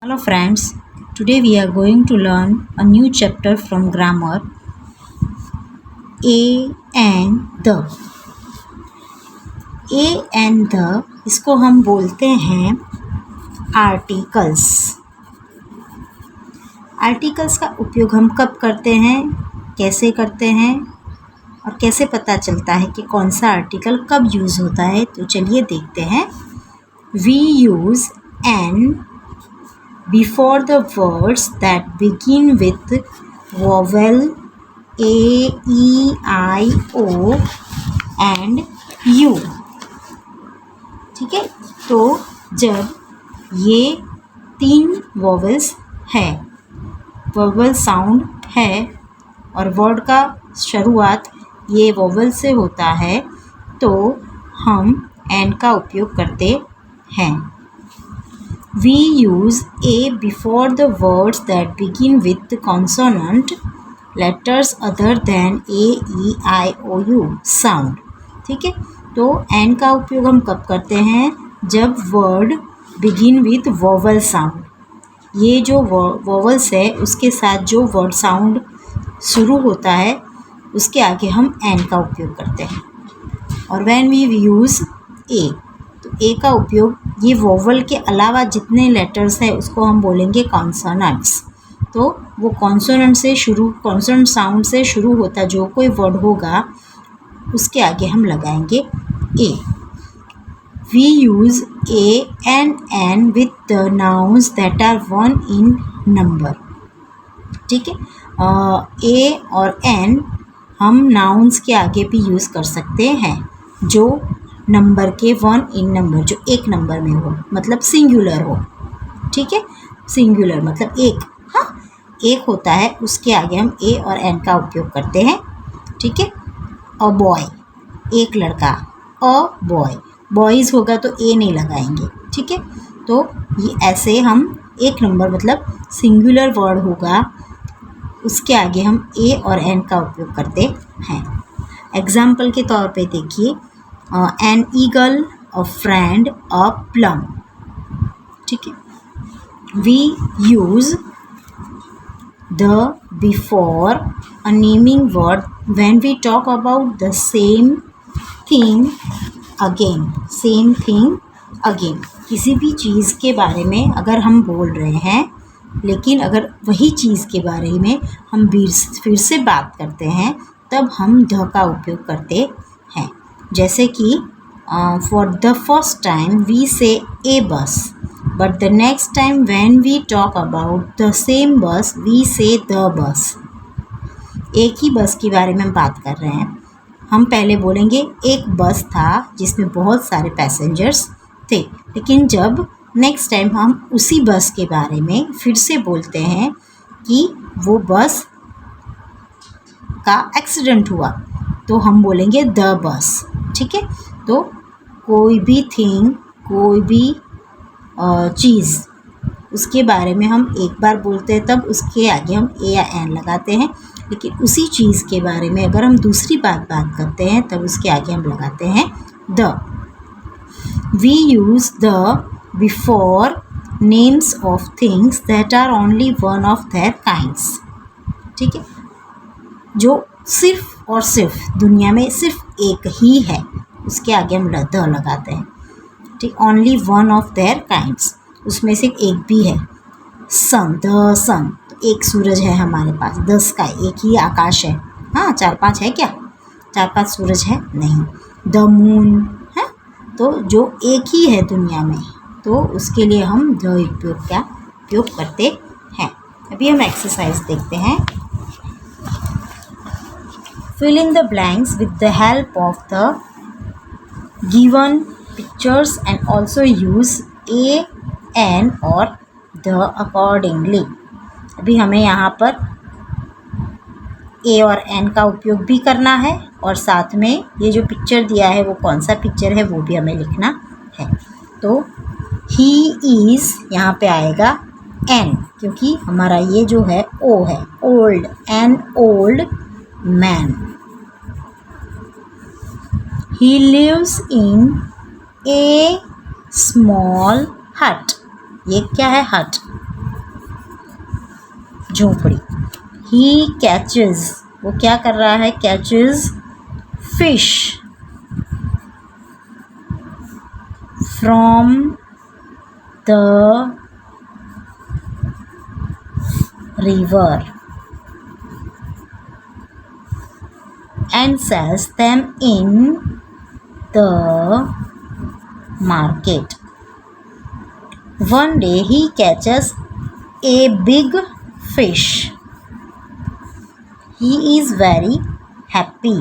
Hello friends, today we are going to learn a new chapter from grammar, a and the. A and the इसको हम बोलते हैं articles. Articles का उपयोग हम कब करते हैं, कैसे करते हैं और कैसे पता चलता है कि कौन सा आर्टिकल कब यूज़ होता है, तो चलिए देखते हैं। We use an before the words that begin with vowel A, E, I, O and U। ठीक है, तो जब ये तीन वॉवल्स है, वॉवल साउंड है और वर्ड का शुरुआत ये वॉवल से होता है, तो हम एंड का उपयोग करते हैं। We use A before the words that begin with the consonant letters other than A, E, I, O, U sound। ठीक है, तो एंड का उपयोग हम कब करते हैं, जब word begin with vowel sound. ये जो वोवल्स है उसके साथ जो वर्ड साउंड शुरू होता है उसके आगे हम एंड का उपयोग करते हैं। और व्हेन वी यूज़ ए, तो ए का उपयोग ये वोवल के अलावा जितने लेटर्स हैं उसको हम बोलेंगे कॉन्सोनेंट्स। तो वो कॉन्सोनेंट साउंड से शुरू होता जो कोई वर्ड होगा उसके आगे हम लगाएंगे a. We use a and an with the nouns that are 1 in number. ठीक है, ए और एन हम नाउन्स के आगे भी यूज़ कर सकते हैं जो नंबर के 1 इन नंबर, जो एक नंबर में हो, मतलब सिंगुलर हो। ठीक है, सिंगुलर मतलब एक, हाँ एक होता है, उसके आगे हम ए और एन का उपयोग करते हैं। ठीक है, अ बॉय एक लड़का, अ बॉय, बॉयज़ होगा तो ए नहीं लगाएंगे। ठीक है, तो ये ऐसे हम एक नंबर मतलब सिंगुलर वर्ड होगा उसके आगे हम ए और एन का उपयोग करते हैं। एग्जाम्पल के तौर पे देखिए, an eagle, a friend, a plum. ठीक है, we use the before a naming word when we talk about the same thing again. Same thing again, किसी भी चीज़ के बारे में अगर हम बोल रहे हैं, लेकिन अगर वही चीज़ के बारे में हम फिर से बात करते हैं, तब हम द का उपयोग करते हैं। जैसे कि for the first time we say a bus, but the next time when we talk about the same bus we say the bus. एक ही बस के बारे में हम बात कर रहे हैं, हम पहले बोलेंगे एक बस था जिसमें बहुत सारे पैसेंजर्स थे, लेकिन जब नेक्स्ट टाइम हम उसी बस के बारे में फिर से बोलते हैं कि वो बस का एक्सीडेंट हुआ, तो हम बोलेंगे द बस। ठीक है, तो कोई भी थिंग, कोई भी चीज़, उसके बारे में हम एक बार बोलते हैं तब उसके आगे हम ए या एन लगाते हैं, लेकिन उसी चीज़ के बारे में अगर हम दूसरी बात करते हैं तब उसके आगे हम लगाते हैं the. We use the before names of things that are only one of their kinds. ठीक है, जो सिर्फ और सिर्फ दुनिया में सिर्फ एक ही है, उसके आगे हम द लगाते हैं। ठीक, only one of their kinds, उसमें से एक भी है, सन, द सन, तो एक सूरज है हमारे पास, द स्काई एक ही आकाश है। हाँ, 4-5 है क्या, 4-5 सूरज है नहीं। द मून है, तो जो एक ही है दुनिया में, तो उसके लिए हम द उपयोग करते हैं। अभी हम एक्सरसाइज देखते हैं। Fill in the blanks with the help of the given pictures and also use a, n और the accordingly। अभी हमें यहाँ पर ए और एन का उपयोग भी करना है और साथ में ये जो पिक्चर दिया है वो कौन सा पिक्चर है वो भी हमें लिखना है। तो ही इज़ यहाँ पे आएगा एन, क्योंकि हमारा ये जो है ओ है, old, an old man. He lives in a small hut। ये क्या है, हट, झोपड़ी। ही कैचेस, वो क्या कर रहा है, catches fish from the river and sells them in the market. One day he catches a big fish. He is very happy.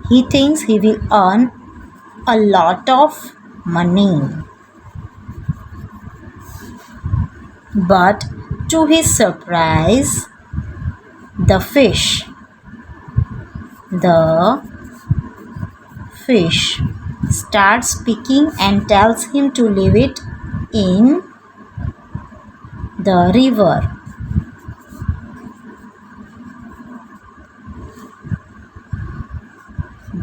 He thinks he will earn a lot of money. But to his surprise, the fish starts speaking and tells him to leave it in the river.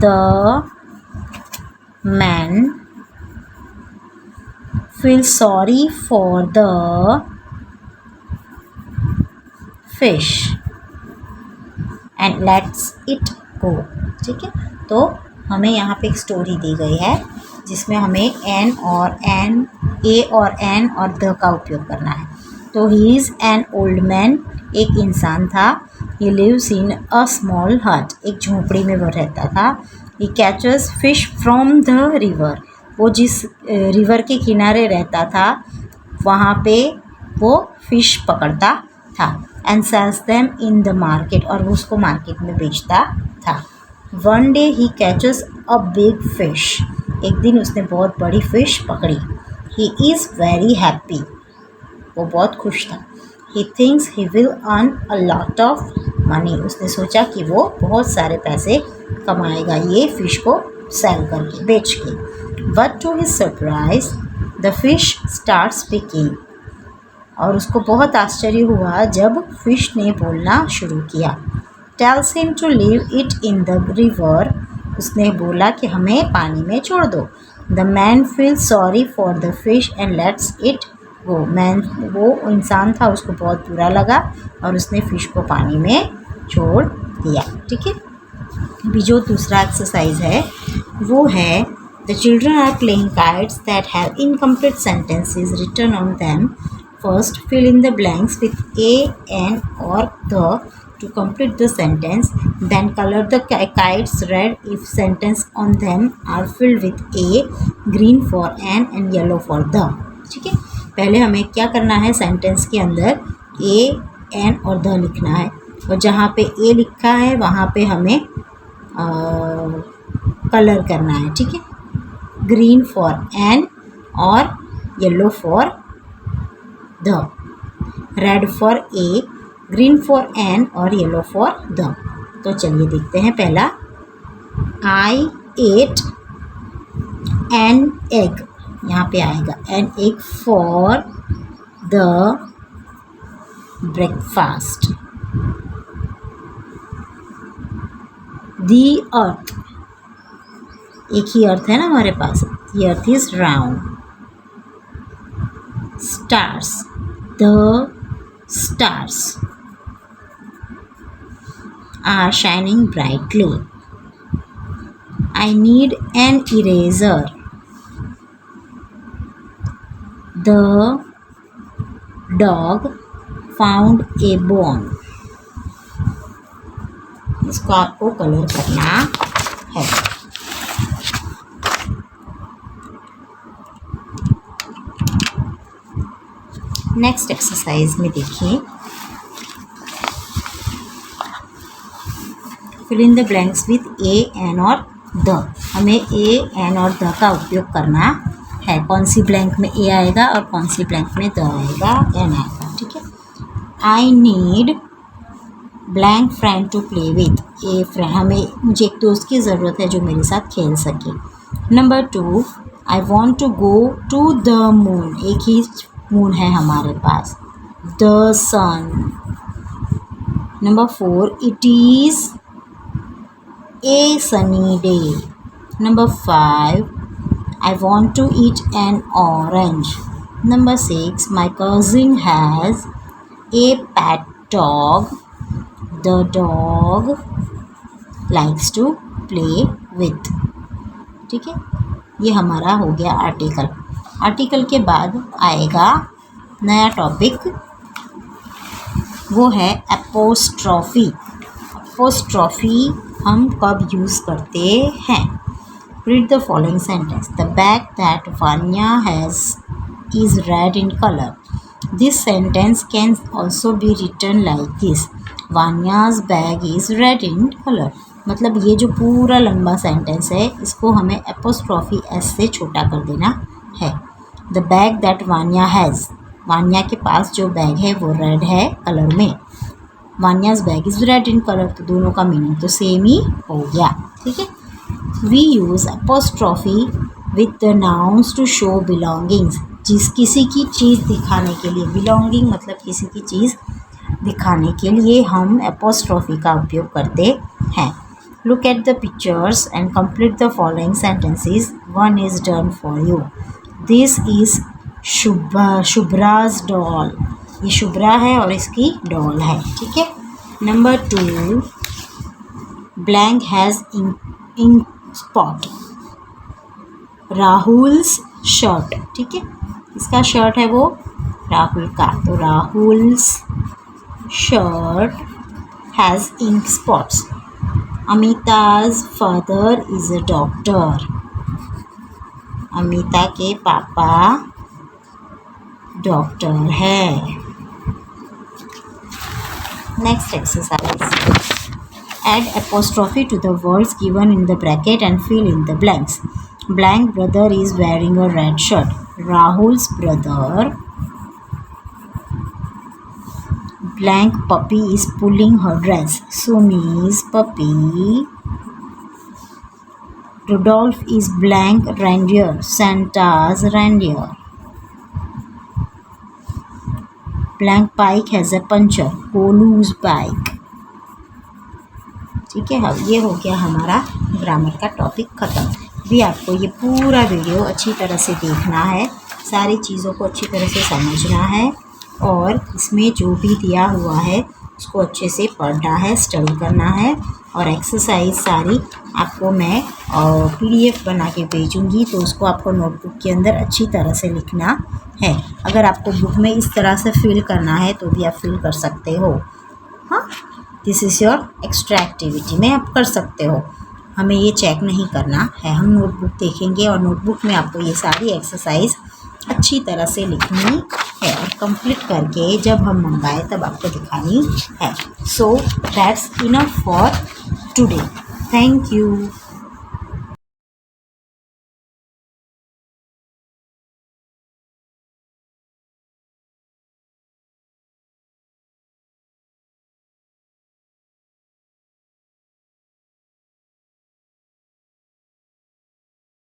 The man feels sorry for the fish and lets it go. ठीक है, तो हमें यहाँ पे एक story दी गई है जिसमें हमें एन और एन, ए और एन और द का उपयोग करना है। तो he is an old man, एक इंसान था। He lives in a small हट, एक झोपड़ी में वो रहता था। He catches fish from the river, वो जिस रिवर के किनारे रहता था वहाँ पे वो फिश पकड़ता था। And sells them in the market, और वो उसको मार्केट में बेचता था। One day he catches a big fish, एक दिन उसने बहुत बड़ी फिश पकड़ी। ही इज़ वेरी हैप्पी, वो बहुत खुश था। He thinks he will earn a lot of money, उसने सोचा कि वो बहुत सारे पैसे कमाएगा ये फ़िश को सेल करके, बेच के। But to his surprise the fish start speaking, और उसको बहुत आश्चर्य हुआ जब फिश ने बोलना शुरू किया। Tells him to leave it in the river, उसने बोला कि हमें पानी में छोड़ दो। The man feel sorry for the fish and lets it go, वो इंसान था, उसको बहुत बुरा लगा और उसने फ़िश को पानी में छोड़ दिया। ठीक है, अभी जो दूसरा एक्सरसाइज है वो है the children are playing kites that have incomplete sentences written on them. First fill in the blanks with a, an or the to complete the sentence. Then color the kites red if sentence on them are filled with a, green for an and yellow for the. ठीक है, पहले हमें क्या करना है, sentence के अंदर a, an और the लिखना है, और जहाँ पे a लिखा है वहाँ पे हमें कलर करना है। ठीक है, ग्रीन फॉर an और yellow for the, red for a, green for an और येलो फॉर द। तो चलिए देखते हैं। पहला, आई एट एन एग, यहाँ पे आएगा an egg for the breakfast. The earth, एक ही अर्थ है ना हमारे पास, the earth is round. Stars, the stars are shining brightly. I need an eraser. The dog found a bone. इसको आपको कलर करना है। नेक्स्ट एक्सरसाइज में देखिए, fill in the blanks with a, an और द। हमें ए, एन और the का उपयोग करना है। कौन सी ब्लैंक में ए आएगा और कौन सी ब्लैंक में द आएगा, एन आएगा। ठीक है, I need blank friend to play with, a friend, मुझे एक दोस्त की ज़रूरत है जो मेरे साथ खेल सके। Number 2, I want to go to the moon, एक ही मून है हमारे पास, the sun. Number 4, it is a sunny day. Number 5, I want to eat an orange. Number 6, my cousin has a pet dog. The dog likes to play with. ठीक है, ये हमारा हो गया आर्टिकल। आर्टिकल के बाद आएगा नया टॉपिक, वो है एपोस्ट्रॉफी। एपोस्ट्रॉफी हम कब यूज़ करते हैं? Read the following sentence. The bag that Vanya has is red in color. This sentence can also be written like this. Vanya's bag is red in color. मतलब ये जो पूरा लंबा सेंटेंस है, इसको हमें एपोस्ट्रॉफी एस से छोटा कर देना है। The bag that Vanya has. Vanya के पास जो बैग है वो रेड है कलर में। वान्या's bag is red in color, तो दोनों का मीनिंग तो सेम ही हो गया। ठीक है, We use apostrophe with the nouns to show belongings. किसी की चीज़ दिखाने के लिए, belonging मतलब किसी की चीज़ दिखाने के लिए हम apostrophe का उपयोग करते हैं। Look at the pictures and complete the following sentences. One is done for you. This is शुभ्रा's doll. ये शुभ्रा है और इसकी डॉल है। ठीक है, number 2, blank has ink spot. Rahul's shirt. ठीक है, इसका शर्ट है वो राहुल का, तो Rahul's shirt has ink spots. Amita's father is a doctor. Amita के पापा डॉक्टर है। Next exercise, add apostrophe to the words given in the bracket and fill in the blanks. Blank brother is wearing a red shirt. Rahul's brother. Blank puppy is pulling her dress. Sumi's puppy. Rudolph is blank reindeer. Santa's reindeer. Blank bike has a puncture. Golu's bike. ठीक है, अब ये हो गया हमारा grammar का topic ख़त्म। भी आपको ये पूरा वीडियो अच्छी तरह से देखना है, सारी चीज़ों को अच्छी तरह से समझना है, और इसमें जो भी दिया हुआ है उसको अच्छे से पढ़ना है, स्टडी करना है, और एक्सरसाइज सारी आपको मैं PDF बना के भेजूँगी, तो उसको आपको नोटबुक के अंदर अच्छी तरह से लिखना है। अगर आपको बुक में इस तरह से फिल करना है तो भी आप फिल कर सकते हो। हाँ, this is your extra activity में आप कर सकते हो, हमें ये चेक नहीं करना है। हम नोटबुक देखेंगे और नोटबुक में आपको ये सारी एक्सरसाइज अच्छी तरह से लिखनी है, और कंप्लीट करके जब हम मंगाए तब आपको दिखानी है। So that's enough for today. Thank you.